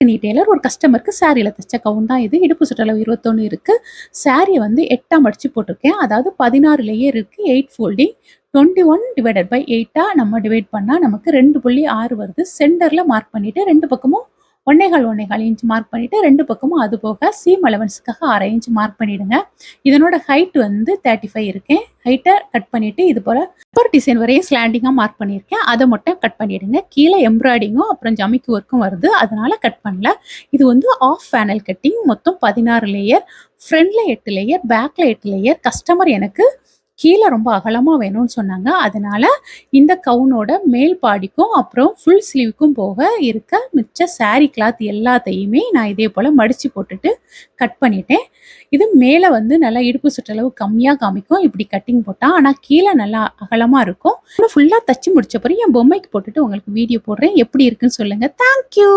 Balcony Taylor ஒரு கஸ்டமருக்கு சாரியில் தைச்ச கவுன் தான் இது. இடுப்பு சுற்றளவு 21 இருக்குது. சாரியை வந்து 8ஆக மடித்து போட்டிருக்கேன். அதாவது 16 லேயர் இருக்குது. 8 ஃபோல்டிங். 21/8 நம்ம டிவைட் பண்ணால் நமக்கு 2.6 வருது. சென்டரில் மார்க் பண்ணிவிட்டு 2 பக்கமும் 1.25 இன்ச் மார்க் பண்ணிவிட்டு 2 பக்கமும் அது போக சீம் அலவன்ஸுக்காக 1/2 இன்ச் மார்க் பண்ணிவிடுங்க. இதனோட ஹைட் வந்து 35 இருக்கேன். ஹைட்டை கட் பண்ணிவிட்டு இது போல் அப்பர் டிசைன் வரையும் ஸ்லாண்டிங்காக மார்க் பண்ணியிருக்கேன். அதை மட்டும் கட் பண்ணிவிடுங்க. கீழே எம்ப்ராய்டிங்கும் அப்புறம் ஜமிக்கி ஒர்க்கும் வருது, அதனால் கட் பண்ணல. இது வந்து ஆஃப் பேனல் கட்டிங். மொத்தம் 16 லேயர். ஃப்ரண்டில் 8 லேயர், பேக்கில் 8 லேயர். கஸ்டமர் எனக்கு கீழே ரொம்ப அகலமாக வேணும்னு சொன்னாங்க. அதனால் இந்த கவுனோட மேல் பாடிக்கும் அப்புறம் ஃபுல் ஸ்லீவுக்கும் போக இருக்க மிச்ச சாரீ கிளாத் எல்லாத்தையுமே நான் இதே போல் மடித்து போட்டுட்டு கட் பண்ணிட்டேன். இது மேலே வந்து நல்லா இடுப்பு சுற்றளவு கம்மியாக காமிக்கும் இப்படி கட்டிங் போட்டால். ஆனால் கீழே நல்லா அகலமாக இருக்கும். ஃபுல்லாக தச்சு முடிச்ச பிறகு என் பொம்மைக்கு போட்டுட்டு உங்களுக்கு வீடியோ போடுறேன். எப்படி இருக்குன்னு சொல்லுங்கள். தேங்க்யூ.